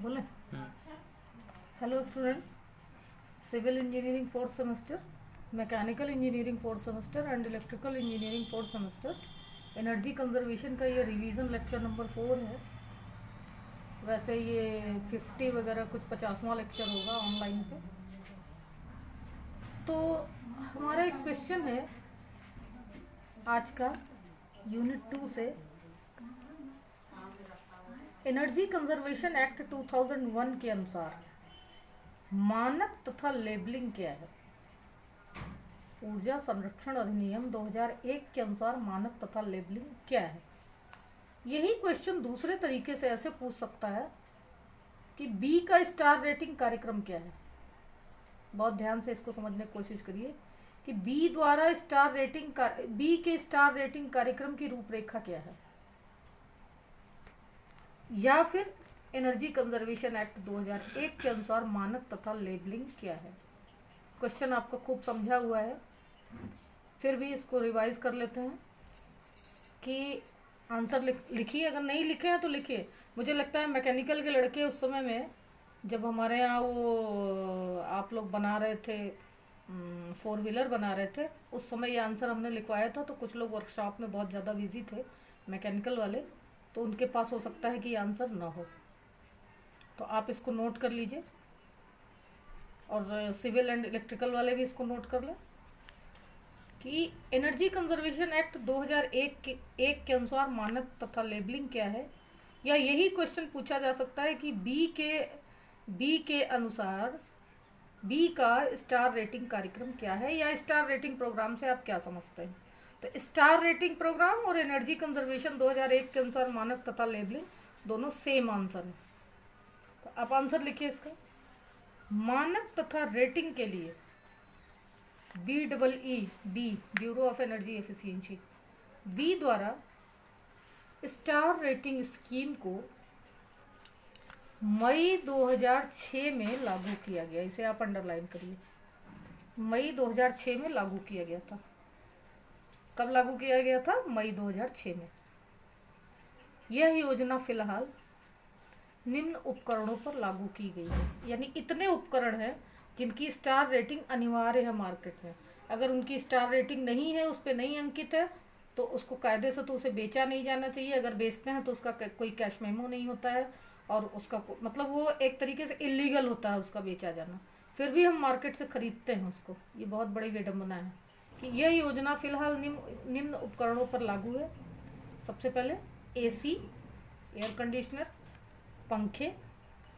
बोले। Hello students, civil engineering fourth semester, mechanical engineering fourth semester and electrical engineering fourth semester, energy conservation का ये revision lecture number 4 है। वैसे ये 50 वगैरह कुछ 50वां लेक्चर होगा ऑनलाइन पे। तो हमारा एक क्वेश्चन है आज का यूनिट 2 से, एनर्जी कंजर्वेशन एक्ट 2001 के अनुसार मानक तथा लेबलिंग क्या है। ऊर्जा संरक्षण अधिनियम 2001 के अनुसार मानक तथा लेबलिंग क्या है। यही क्वेश्चन दूसरे तरीके से ऐसे पूछ सकता है कि बी का स्टार रेटिंग कार्यक्रम क्या है। बहुत ध्यान से इसको समझने की कोशिश करिए कि बी के स्टार रेटिंग कार्यक्रम की रूपरेखा क्या है, या फिर एनर्जी कंजर्वेशन एक्ट 2001 के अनुसार मानक तथा लेबलिंग क्या है। क्वेश्चन आपको खूब समझा हुआ है, फिर भी इसको रिवाइज कर लेते हैं कि आंसर लिखिए। अगर नहीं लिखे हैं तो लिखिए। मुझे लगता है मैकेनिकल के लड़के उस समय में जब हमारे यहाँ वो आप लोग बना रहे थे, 4 व्हीलर बना रहे थे, उस समय ये आंसर हमने लिखवाया था। तो कुछ लोग वर्कशॉप में बहुत ज़्यादा बिजी थे मैकेनिकल वाले, तो उनके पास हो सकता है कि ये आंसर ना हो। तो आप इसको नोट कर लीजिए, और सिविल एंड इलेक्ट्रिकल वाले भी इसको नोट कर लें कि एनर्जी कंजर्वेशन एक्ट 2001 के अनुसार मानक तथा लेबलिंग क्या है। या यही क्वेश्चन पूछा जा सकता है कि बी के अनुसार बी का स्टार रेटिंग कार्यक्रम क्या है, या स्टार रेटिंग प्रोग्राम से आप क्या समझते हैं। तो स्टार रेटिंग प्रोग्राम और एनर्जी कंजर्वेशन 2001 के अनुसार मानक तथा लेबलिंग दोनों सेम आंसर है। तो आप आंसर लिखिए इसका। मानक तथा रेटिंग के लिए B bureau of energy efficiency, B द्वारा स्टार रेटिंग स्कीम को मई 2006 में लागू किया गया। इसे आप अंडरलाइन करिए। मई 2006 में लागू किया गया था। कब लागू किया गया था? मई 2006 में। यह योजना फिलहाल निम्न उपकरणों पर लागू की गई है। यानी इतने उपकरण हैं जिनकी स्टार रेटिंग अनिवार्य है मार्केट में। अगर उनकी स्टार रेटिंग नहीं है, उस पर नहीं अंकित है, तो उसको कायदे से तो उसे बेचा नहीं जाना चाहिए। अगर बेचते हैं तो उसका कोई कैश मेमो नहीं होता है, और उसका मतलब वो एक तरीके से इलीगल होता है उसका बेचा जाना। फिर भी हम मार्केट से खरीदते हैं उसको। ये बहुत बड़ी विडम्बना है कि यह योजना फिलहाल निम्न उपकरणों पर लागू है। सबसे पहले एसी, एयर कंडीशनर, पंखे,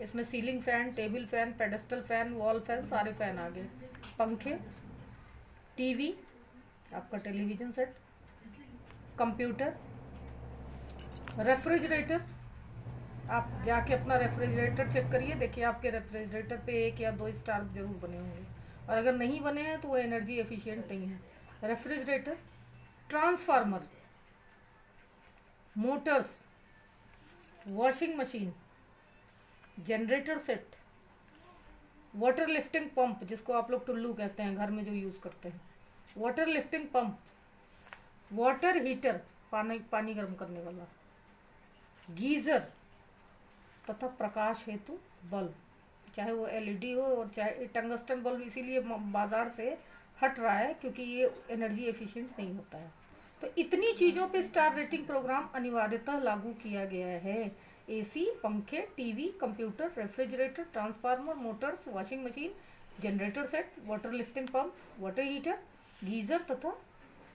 इसमें ceiling fan, table fan, pedestal fan, wall fan, सारे फैन आ गए। पंखे, टीवी, आपका टेलीविजन सेट, कंप्यूटर, रेफ्रिजरेटर। आप जाके अपना रेफ्रिजरेटर चेक करिए, देखिए आपके रेफ्रिजरेटर पे 1 या 2 स्टार जरूर बने होंगे, और अगर नहीं बने हैं तो वो एनर्जी एफिशिएंट नहीं है। Refrigerator, transformer, Motors, washing machine, generator set, water lifting pump, जिसको आप लोग टुल्लू कहते हैं घर में जो यूज़ करते हैं, water lifting pump, water heater, पानी गर्म करने वाला, गीज़र तथा प्रकाश हेतु बल्ब, चाहे वो एलईडी हो और चाहे टंगस्टन बल्ब। इसीलिए बाजार से हट रहा है क्योंकि ये एनर्जी एफिशिएंट नहीं होता है। तो इतनी चीज़ों पे स्टार रेटिंग प्रोग्राम अनिवार्यतः लागू किया गया है। एसी, पंखे, TV, computer, refrigerator, transformer, Motors, washing machine, generator set, water lifting pump, water heater, geyser तथा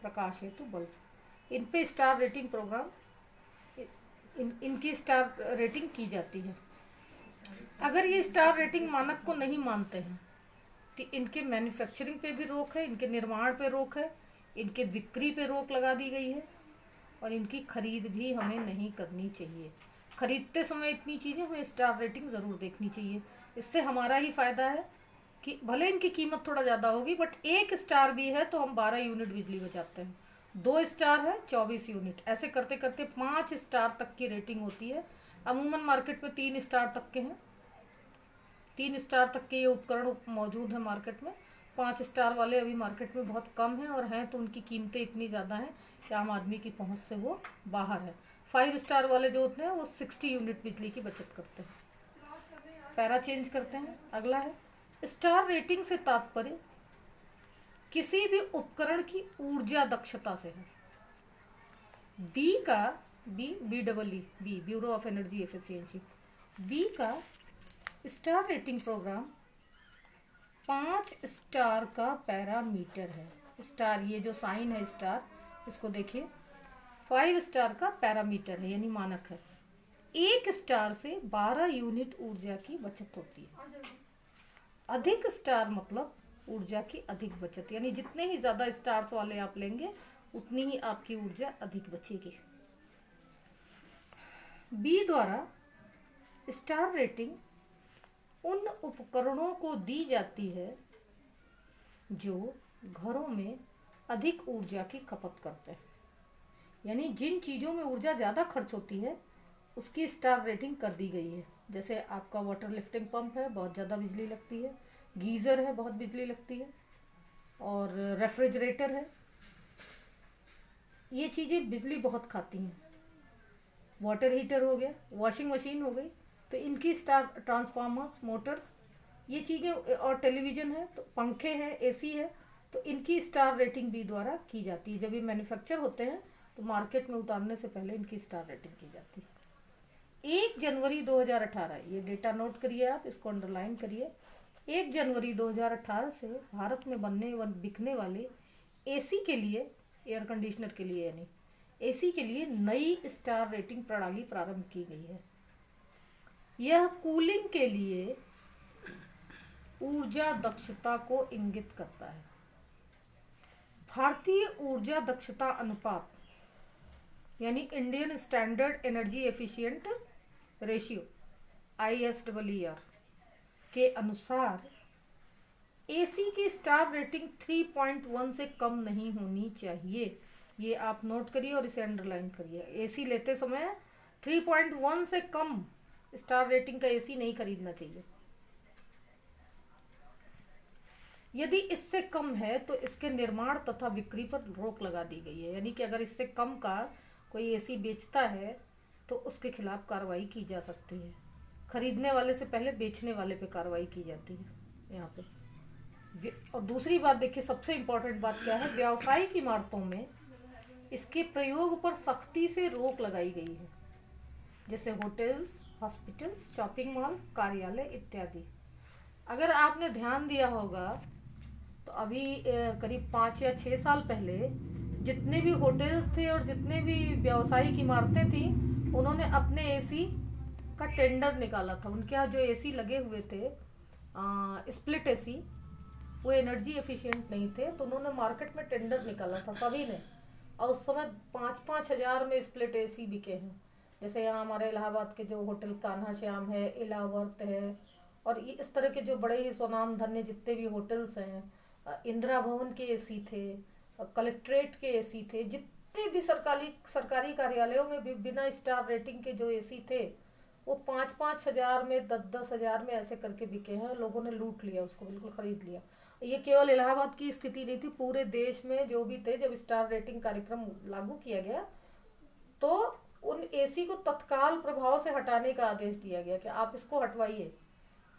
प्रकाश हेतु बल्ब। इन पे स्टार रेटिंग प्रोग्राम इनकी स्टार रेटिंग की जाती है। अगर ये स्टार रेटिंग मानक को नहीं मानते हैं तो इनके मैन्युफैक्चरिंग पे भी रोक है, इनके निर्माण पे रोक है, इनके बिक्री पे रोक लगा दी गई है, और इनकी खरीद भी हमें नहीं करनी चाहिए। खरीदते समय इतनी चीज़ें हमें स्टार रेटिंग ज़रूर देखनी चाहिए। इससे हमारा ही फ़ायदा है कि भले इनकी कीमत थोड़ा ज़्यादा होगी, बट 1 स्टार भी है तो हम 12 यूनिट बिजली बचाते हैं। 2 स्टार है 24 यूनिट। ऐसे करते करते 5 स्टार तक की रेटिंग होती है। अमूमन मार्केट में 3 स्टार तक के हैं। 3 स्टार तक के ये उपकरण मौजूद है मार्केट में। 5 स्टार वाले अभी मार्केट में बहुत कम हैं, और हैं तो उनकी कीमतें इतनी ज़्यादा हैं कि आम आदमी की पहुंच से वो बाहर है। 5 स्टार वाले जो होते हैं वो 60 यूनिट बिजली की बचत करते हैं। पैरा चेंज करते हैं। अगला है स्टार रेटिंग से तात्पर्य किसी भी उपकरण की ऊर्जा दक्षता से है। बी का B bureau of energy efficiency, B का स्टार रेटिंग प्रोग्राम 5 स्टार का पैरामीटर है। स्टार, ये जो साइन है स्टार, इसको देखिए, 5 स्टार का पैरामीटर है यानी मानक है। 1 स्टार से 12 यूनिट ऊर्जा की बचत होती है। अधिक स्टार मतलब ऊर्जा की अधिक बचत, यानी जितने ही ज्यादा स्टार्स वाले आप लेंगे उतनी ही आपकी ऊर्जा अधिक बचेगी। बी द्वारा स्टार रेटिंग उन उपकरणों को दी जाती है जो घरों में अधिक ऊर्जा की खपत करते हैं, यानी जिन चीज़ों में ऊर्जा ज़्यादा खर्च होती है उसकी स्टार रेटिंग कर दी गई है। जैसे आपका वाटर लिफ्टिंग पंप है, बहुत ज़्यादा बिजली लगती है, गीज़र है, बहुत बिजली लगती है, और रेफ्रिजरेटर है, ये चीज़ें बिजली बहुत खाती हैं। वाटर हीटर हो गया, वॉशिंग मशीन हो गई, तो इनकी स्टार, ट्रांसफार्मर्स, मोटर्स, ये चीज़ें, और टेलीविज़न है, तो पंखे हैं, एसी है, तो इनकी स्टार रेटिंग बी द्वारा की जाती है। जब ये मैन्युफैक्चर होते हैं तो मार्केट में उतारने से पहले इनकी स्टार रेटिंग की जाती है। 1 जनवरी 2018, ये डेटा नोट करिए आप, इसको अंडरलाइन करिए। 1 जनवरी 2018 से भारत में बिकने वाले एसी के लिए, एयर कंडीशनर के लिए यानी एसी के लिए नई स्टार रेटिंग प्रणाली प्रारंभ की गई है। यह कूलिंग के लिए ऊर्जा दक्षता को इंगित करता है। भारतीय ऊर्जा दक्षता अनुपात यानी Indian standard energy efficient ratio ISEER के अनुसार एसी की स्टार रेटिंग 3.1 से कम नहीं होनी चाहिए। ये आप नोट करिए और इसे अंडरलाइन करिए। एसी लेते समय 3.1 से कम स्टार रेटिंग का एसी नहीं खरीदना चाहिए। यदि इससे कम है तो इसके निर्माण तथा बिक्री पर रोक लगा दी गई है, यानी कि अगर इससे कम का कोई एसी बेचता है तो उसके खिलाफ कार्रवाई की जा सकती है। खरीदने वाले से पहले बेचने वाले पे कार्रवाई की जाती है यहाँ पे। और दूसरी बात देखिए, सबसे इम्पोर्टेंट बात क्या है, व्यावसायिक इमारतों में इसके प्रयोग पर सख्ती से रोक लगाई गई है, जैसे होटल्स, हॉस्पिटल्स, शॉपिंग मॉल, कार्यालय इत्यादि। अगर आपने ध्यान दिया होगा तो अभी करीब 5 या 6 साल पहले जितने भी होटल्स थे और जितने भी व्यावसायिक इमारतें थी, उन्होंने अपने एसी का टेंडर निकाला था। उनके यहाँ जो एसी लगे हुए थे, स्प्लिट एसी, वो एनर्जी एफिशिएंट नहीं थे, तो उन्होंने मार्केट में टेंडर निकाला था सभी ने, और उस समय 5-5 हज़ार में स्प्लिट एसी बिके हैं। जैसे यहाँ हमारे इलाहाबाद के जो होटल कान्हा श्याम है, इलाहावर्त है, और इस तरह के जो बड़े ही स्वनाम धन्य जितने भी होटल्स हैं, इंदिरा भवन के एसी थे, कलेक्ट्रेट के एसी थे, जितने भी सरकारी कार्यालयों में भी बिना स्टार रेटिंग के जो एसी थे वो 5-5 हज़ार में, 10-10 हज़ार में ऐसे करके बिके हैं। लोगों ने लूट लिया उसको, बिल्कुल खरीद लिया। ये केवल इलाहाबाद की स्थिति नहीं थी, पूरे देश में जो भी थे, जब स्टार रेटिंग कार्यक्रम लागू किया गया तो उन एसी को तत्काल प्रभाव से हटाने का आदेश दिया गया कि आप इसको हटवाइए।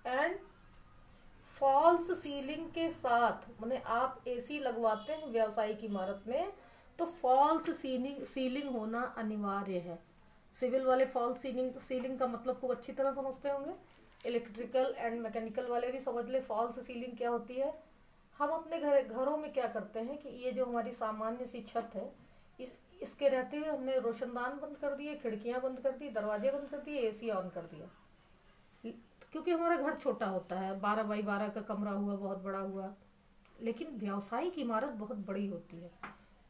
एंड फॉल्स सीलिंग के साथ, माने आप एसी लगवाते हैं व्यावसायिक इमारत में तो फॉल्स सीलिंग होना अनिवार्य है। सिविल वाले फॉल्स सीलिंग का मतलब खूब अच्छी तरह समझते होंगे, इलेक्ट्रिकल एंड मैकेनिकल वाले भी समझ ले फॉल्स सीलिंग क्या होती है। हम अपने घरों में क्या करते हैं कि ये जो हमारी सामान्य सी छत है, इसके रहते हुए हमने रोशनदान बंद कर दिए, खिड़कियां बंद कर दी, दरवाजे बंद कर दिए, एसी ऑन कर दिया, क्योंकि हमारा घर छोटा होता है, 12 बाई 12 का कमरा हुआ, बहुत बड़ा हुआ। लेकिन व्यावसायिक इमारत बहुत बड़ी होती है,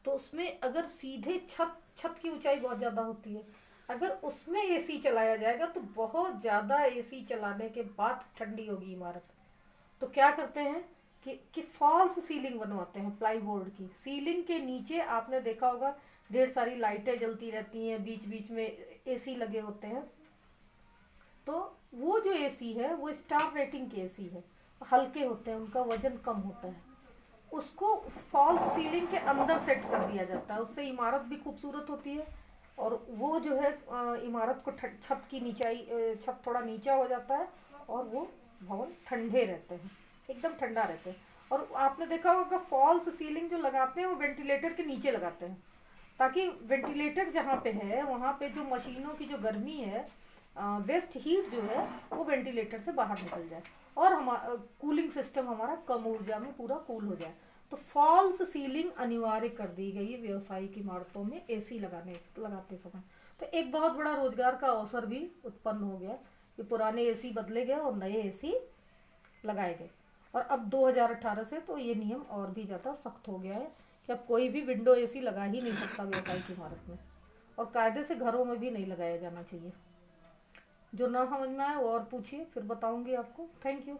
तो उसमें अगर सीधे छत की ऊंचाई बहुत ज़्यादा होती है, अगर उसमें एसी चलाया जाएगा तो बहुत ज़्यादा एसी चलाने के बाद ठंडी होगी इमारत। तो क्या करते हैं कि फॉल्स सीलिंग बनवाते हैं प्लाईवुड की। सीलिंग के नीचे आपने देखा होगा ढेर सारी लाइटें जलती रहती हैं, बीच बीच में एसी लगे होते हैं। तो वो जो एसी है वो स्टार रेटिंग के एसी है, हल्के होते हैं, उनका वजन कम होता है, उसको फॉल्स सीलिंग के अंदर सेट कर दिया जाता है। उससे इमारत भी खूबसूरत होती है, और वो जो है इमारत को छत थोड़ा नीचा हो जाता है और वो भवन ठंडे रहते हैं, एकदम ठंडा रहते हैं। और आपने देखा होगा फॉल्स सीलिंग जो लगाते हैं वो वेंटिलेटर के नीचे लगाते हैं, ताकि वेंटिलेटर जहाँ पे है वहाँ पे जो मशीनों की जो गर्मी है, वेस्ट हीट जो है वो वेंटिलेटर से बाहर निकल जाए और हमारा कूलिंग सिस्टम हमारा कम ऊर्जा में पूरा कूल हो जाए। तो फॉल्स सीलिंग अनिवार्य कर दी गई व्यावसायिक इमारतों में एसी लगाते समय। तो एक बहुत बड़ा रोजगार का अवसर भी उत्पन्न हो गया कि पुराने एसी बदले गए और नए एसी लगाए गए। और अब 2018 से तो ये नियम और भी ज़्यादा सख्त हो गया है कि अब कोई भी विंडो एसी लगा ही नहीं सकता व्यावसायिक इमारत में, और कायदे से घरों में भी नहीं लगाया जाना चाहिए। जो ना समझ में आए वो और पूछिए, फिर बताऊंगी आपको। Thank you.